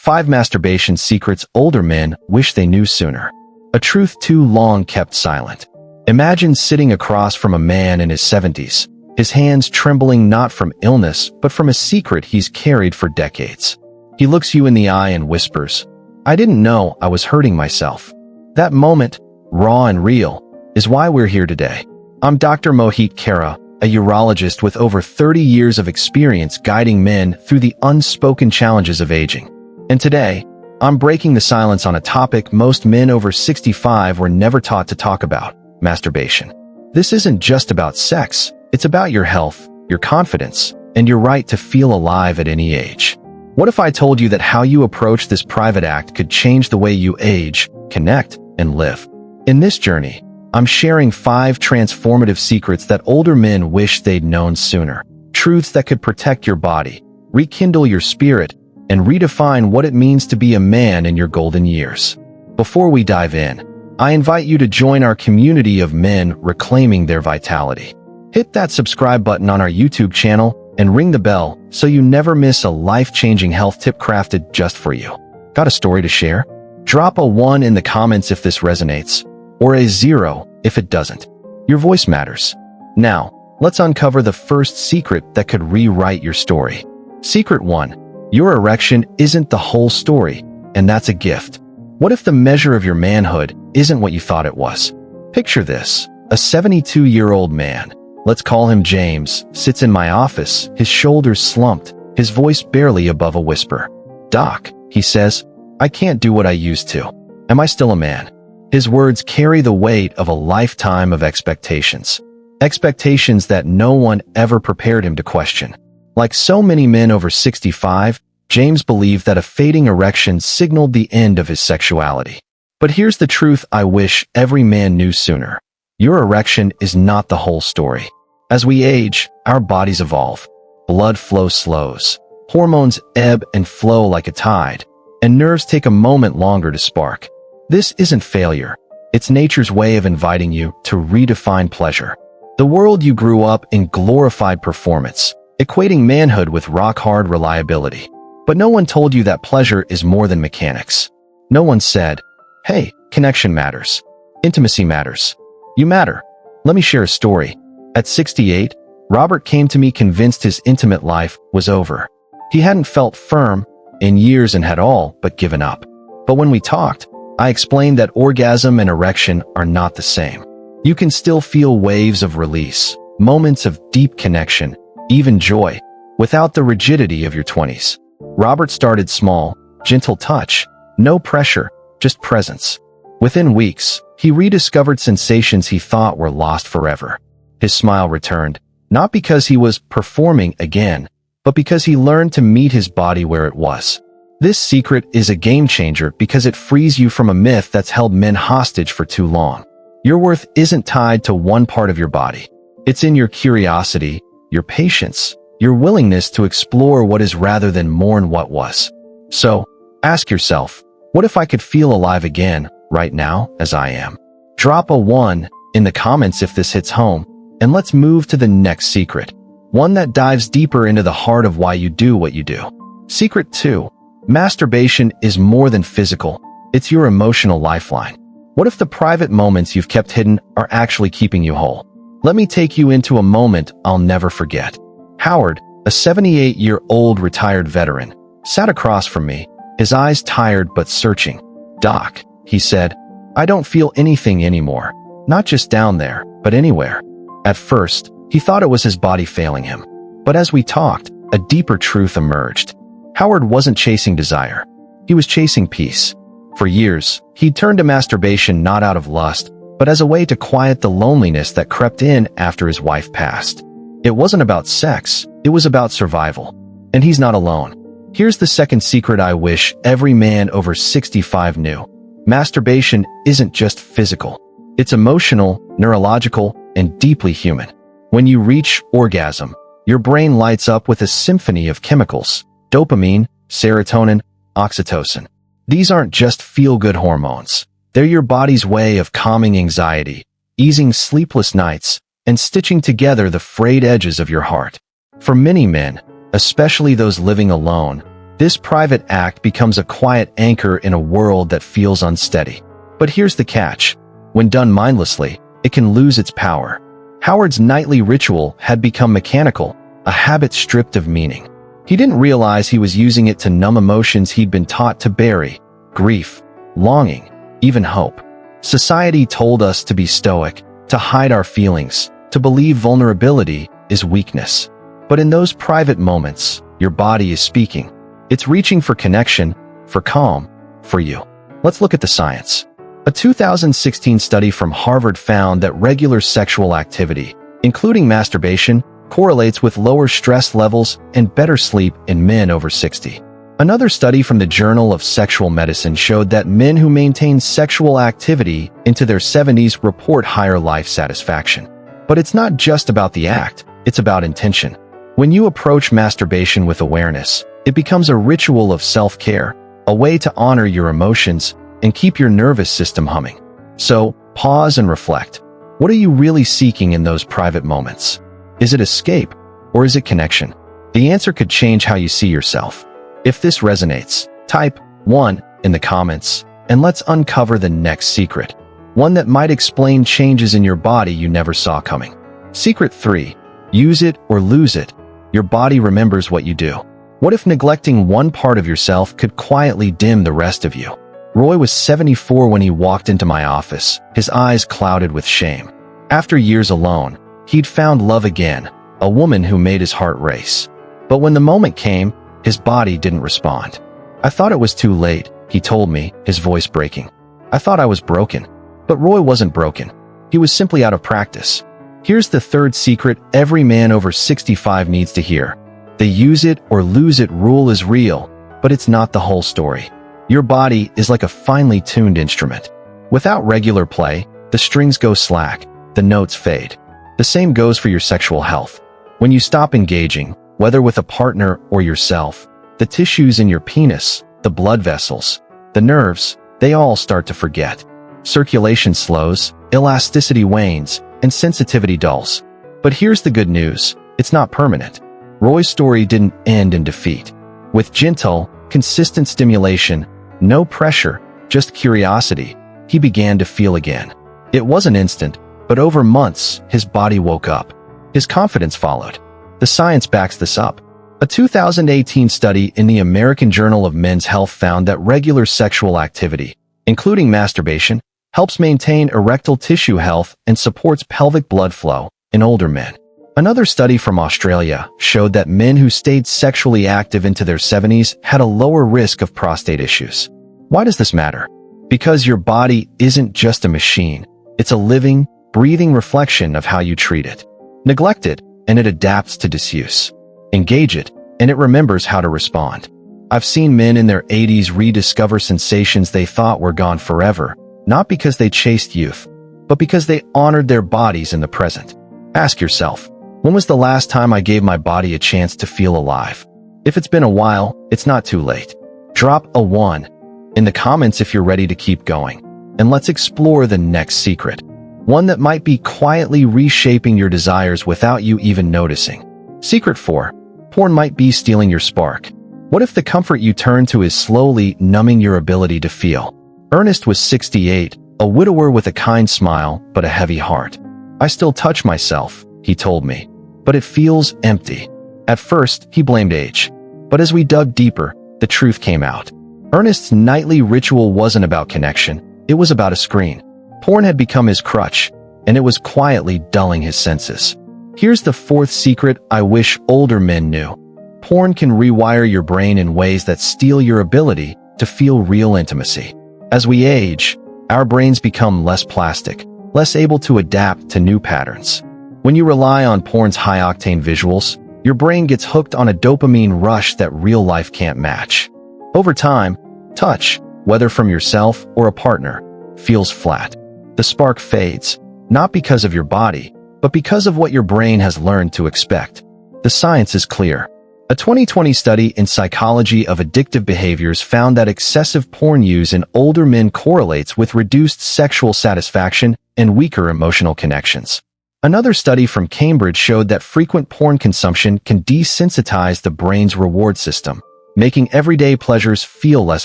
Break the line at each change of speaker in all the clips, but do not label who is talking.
5 Masturbation Secrets Older Men Wish They Knew Sooner. A truth too long kept silent. Imagine sitting across from a man in his 70s, his hands trembling not from illness but from a secret he's carried for decades. He looks you in the eye and whispers, "I didn't know I was hurting myself." That moment, raw and real, is why we're here today. I'm Dr. Mohit Kara, a urologist with over 30 years of experience guiding men through the unspoken challenges of aging. And today, I'm breaking the silence on a topic most men over 65 were never taught to talk about: masturbation. This isn't just about sex, it's about your health, your confidence, and your right to feel alive at any age. What if I told you that how you approach this private act could change the way you age, connect, and live? In this journey, I'm sharing 5 transformative secrets that older men wish they'd known sooner. Truths that could protect your body, rekindle your spirit, and redefine what it means to be a man in your golden years. Before we dive in, I invite you to join our community of men reclaiming their vitality. Hit that subscribe button on our YouTube channel and ring the bell so you never miss a life-changing health tip crafted just for you. Got a story to share? Drop a 1 in the comments if this resonates, or a 0 if it doesn't. Your voice matters. Now, let's uncover the first secret that could rewrite your story. Secret 1. Your erection isn't the whole story, and that's a gift. What if the measure of your manhood isn't what you thought it was? Picture this: a 72-year-old man, let's call him James, sits in my office, his shoulders slumped, his voice barely above a whisper. "Doc," he says, "I can't do what I used to. Am I still a man?" His words carry the weight of a lifetime of expectations. Expectations that no one ever prepared him to question. Like so many men over 65, James believed that a fading erection signaled the end of his sexuality. But here's the truth I wish every man knew sooner. Your erection is not the whole story. As we age, our bodies evolve. Blood flow slows. Hormones ebb and flow like a tide, and nerves take a moment longer to spark. This isn't failure. It's nature's way of inviting you to redefine pleasure. The world you grew up in glorified performance, equating manhood with rock-hard reliability. But no one told you that pleasure is more than mechanics. No one said, "Hey, connection matters. Intimacy matters. You matter." Let me share a story. At 68, Robert came to me convinced his intimate life was over. He hadn't felt firm in years and had all but given up. But when we talked, I explained that orgasm and erection are not the same. You can still feel waves of release, moments of deep connection, even joy, without the rigidity of your 20s. Robert started small, gentle touch, no pressure, just presence. Within weeks, he rediscovered sensations he thought were lost forever. His smile returned, not because he was performing again, but because he learned to meet his body where it was. This secret is a game changer because it frees you from a myth that's held men hostage for too long. Your worth isn't tied to one part of your body. It's in your curiosity, your patience, your willingness to explore what is rather than mourn what was. So, ask yourself, what if I could feel alive again, right now, as I am? Drop a 1 in the comments if this hits home, and let's move to the next secret. One that dives deeper into the heart of why you do what you do. Secret 2. Masturbation is more than physical. It's your emotional lifeline. What if the private moments you've kept hidden are actually keeping you whole? Let me take you into a moment I'll never forget. Howard, a 78-year-old retired veteran, sat across from me, his eyes tired but searching. "Doc," he said, "I don't feel anything anymore. Not just down there, but anywhere." At first, he thought it was his body failing him. But as we talked, a deeper truth emerged. Howard wasn't chasing desire. He was chasing peace. For years, he'd turned to masturbation not out of lust, but as a way to quiet the loneliness that crept in after his wife passed. It wasn't about sex, it was about survival. And he's not alone. Here's the second secret I wish every man over 65 knew. Masturbation isn't just physical. It's emotional, neurological, and deeply human. When you reach orgasm, your brain lights up with a symphony of chemicals: dopamine, serotonin, oxytocin. These aren't just feel-good hormones. They're your body's way of calming anxiety, easing sleepless nights, and stitching together the frayed edges of your heart. For many men, especially those living alone, This private act becomes a quiet anchor in a world that feels unsteady. But here's the catch. When done mindlessly, it can lose its power. Howard's nightly ritual had become mechanical, a habit stripped of meaning. He didn't realize he was using it to numb emotions he'd been taught to bury: grief, longing, even hope. Society told us to be stoic, to hide our feelings, to believe vulnerability is weakness. But in those private moments, your body is speaking. It's reaching for connection, for calm, for you. Let's look at the science. A 2016 study from Harvard found that regular sexual activity, including masturbation, correlates with lower stress levels and better sleep in men over 60. Another study from the Journal of Sexual Medicine showed that men who maintain sexual activity into their 70s report higher life satisfaction. But it's not just about the act, it's about intention. When you approach masturbation with awareness, it becomes a ritual of self-care, a way to honor your emotions and keep your nervous system humming. So, pause and reflect. What are you really seeking in those private moments? Is it escape, or is it connection? The answer could change how you see yourself. If this resonates, type 1 in the comments, and let's uncover the next secret. One that might explain changes in your body you never saw coming. Secret 3. Use it or lose it. Your body remembers what you do. What if neglecting one part of yourself could quietly dim the rest of you? Roy was 74 when he walked into my office, his eyes clouded with shame. After years alone, he'd found love again, a woman who made his heart race. But when the moment came, his body didn't respond. I thought it was too late, he told me, his voice breaking. I thought I was broken. But Roy wasn't broken. He was simply out of practice. Here's the third secret every man over 65 needs to hear. The use it or lose it rule is real, but it's not the whole story. Your body is like a finely tuned instrument. Without regular play, the strings go slack, the notes fade. The same goes for your sexual health. When you stop engaging, whether with a partner or yourself, the tissues in your penis, the blood vessels, the nerves, they all start to forget. Circulation slows, elasticity wanes, and sensitivity dulls. But here's the good news. It's not permanent. Roy's story didn't end in defeat. With gentle, consistent stimulation, no pressure, just curiosity, he began to feel again. It wasn't instant, but over months, his body woke up. His confidence followed. The science backs this up. A 2018 study in the American Journal of Men's Health found that regular sexual activity, including masturbation, helps maintain erectile tissue health and supports pelvic blood flow in older men. Another study from Australia showed that men who stayed sexually active into their 70s had a lower risk of prostate issues. Why does this matter? Because your body isn't just a machine. It's a living, breathing reflection of how you treat it. Neglect it, and it adapts to disuse. Engage it, and it remembers how to respond. I've seen men in their 80s rediscover sensations they thought were gone forever, not because they chased youth, but because they honored their bodies in the present. Ask yourself, when was the last time I gave my body a chance to feel alive? If it's been a while, it's not too late. Drop a 1 in the comments if you're ready to keep going, and let's explore the next secret. One that might be quietly reshaping your desires without you even noticing. Secret 4. Porn might be stealing your spark. What if the comfort you turn to is slowly numbing your ability to feel? Ernest was 68, a widower with a kind smile but a heavy heart. I still touch myself, he told me, but it feels empty. At first, he blamed age. But as we dug deeper, the truth came out. Ernest's nightly ritual wasn't about connection, it was about a screen. Porn had become his crutch, and it was quietly dulling his senses. Here's the fourth secret I wish older men knew. Porn can rewire your brain in ways that steal your ability to feel real intimacy. As we age, our brains become less plastic, less able to adapt to new patterns. When you rely on porn's high-octane visuals, your brain gets hooked on a dopamine rush that real life can't match. Over time, touch, whether from yourself or a partner, feels flat. The spark fades, not because of your body, but because of what your brain has learned to expect. The science is clear. A 2020 study in Psychology of Addictive Behaviors found that excessive porn use in older men correlates with reduced sexual satisfaction and weaker emotional connections. Another study from Cambridge showed that frequent porn consumption can desensitize the brain's reward system, making everyday pleasures feel less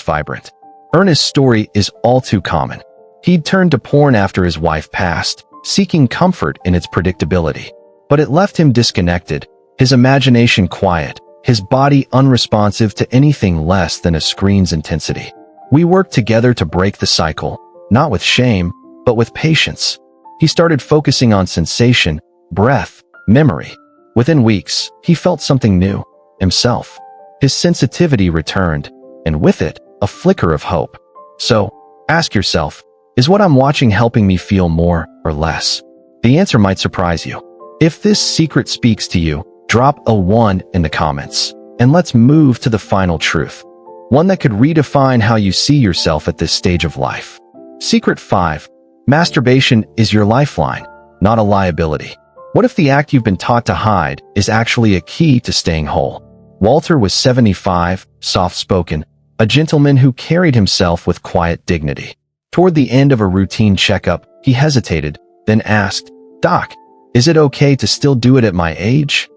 vibrant. Ernest's story is all too common. He'd turned to porn after his wife passed, seeking comfort in its predictability. But it left him disconnected, his imagination quiet, his body unresponsive to anything less than a screen's intensity. We worked together to break the cycle, not with shame, but with patience. He started focusing on sensation, breath, memory. Within weeks, he felt something new, himself. His sensitivity returned, and with it, a flicker of hope. So, ask yourself, is what I'm watching helping me feel more or less? The answer might surprise you. If this secret speaks to you, drop a 1 in the comments, and let's move to the final truth. One that could redefine how you see yourself at this stage of life. Secret 5. Masturbation is your lifeline, not a liability. What if the act you've been taught to hide is actually a key to staying whole? Walter was 75, soft-spoken, a gentleman who carried himself with quiet dignity. Toward the end of a routine checkup, he hesitated, then asked, "Doc, is it okay to still do it at my age?"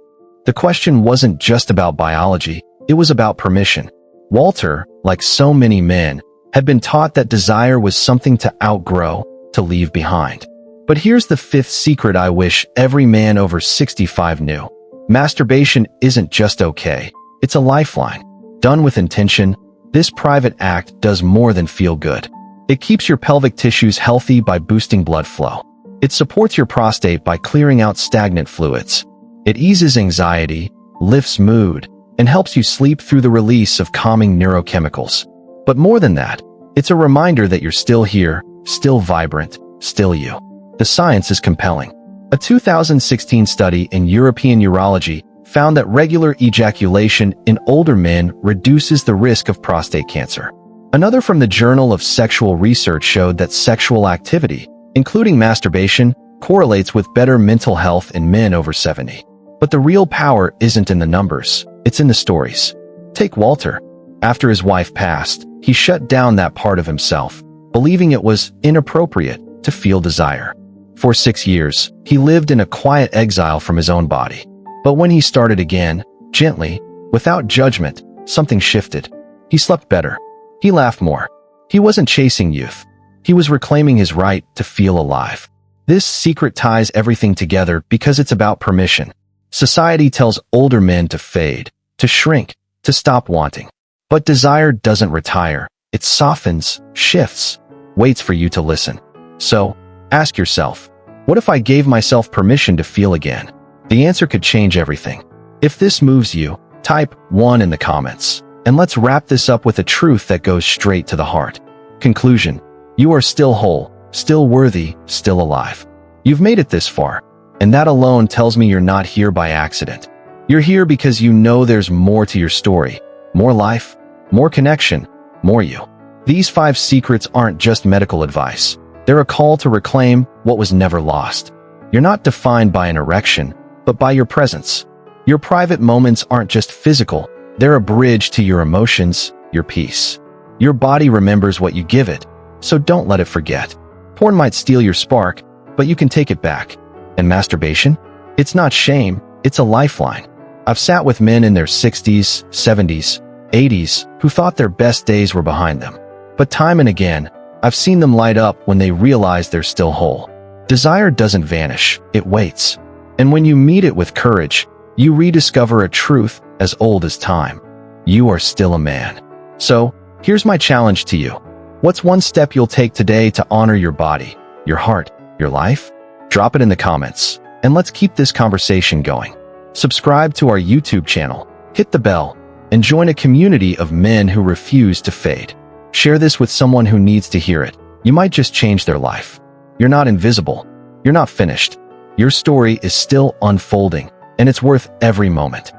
The question wasn't just about biology, it was about permission. Walter, like so many men, had been taught that desire was something to outgrow, to leave behind. But here's the 5th secret I wish every man over 65 knew. Masturbation isn't just okay, it's a lifeline. Done with intention, this private act does more than feel good. It keeps your pelvic tissues healthy by boosting blood flow. It supports your prostate by clearing out stagnant fluids. It eases anxiety, lifts mood, and helps you sleep through the release of calming neurochemicals. But more than that, it's a reminder that you're still here, still vibrant, still you. The science is compelling. A 2016 study in European Urology found that regular ejaculation in older men reduces the risk of prostate cancer. Another from the Journal of Sexual Research showed that sexual activity, including masturbation, correlates with better mental health in men over 70. But the real power isn't in the numbers, it's in the stories. Take Walter. After his wife passed, he shut down that part of himself, believing it was inappropriate to feel desire. For 6 years, he lived in a quiet exile from his own body. But when he started again, gently, without judgment, something shifted. He slept better. He laughed more. He wasn't chasing youth. He was reclaiming his right to feel alive. This secret ties everything together because it's about permission. Society tells older men to fade, to shrink, to stop wanting. But desire doesn't retire. It softens, shifts, waits for you to listen. So, ask yourself, what if I gave myself permission to feel again? The answer could change everything. If this moves you, type 1 in the comments. And let's wrap this up with a truth that goes straight to the heart. Conclusion: you are still whole, still worthy, still alive. You've made it this far, and that alone tells me you're not here by accident. You're here because you know there's more to your story, more life, more connection, more you. These 5 secrets aren't just medical advice. They're a call to reclaim what was never lost. You're not defined by an erection, but by your presence. Your private moments aren't just physical. They're a bridge to your emotions, your peace. Your body remembers what you give it, so don't let it forget. Porn might steal your spark, but you can take it back. And masturbation? It's not shame, it's a lifeline. I've sat with men in their 60s, 70s, 80s who thought their best days were behind them. But time and again, I've seen them light up when they realize they're still whole. Desire doesn't vanish, it waits. And when you meet it with courage, you rediscover a truth as old as time. You are still a man. So, here's my challenge to you. What's one step you'll take today to honor your body, your heart, your life? Drop it in the comments, and let's keep this conversation going. Subscribe to our YouTube channel, hit the bell, and join a community of men who refuse to fade. Share this with someone who needs to hear it. You might just change their life. You're not invisible. You're not finished. Your story is still unfolding, and it's worth every moment.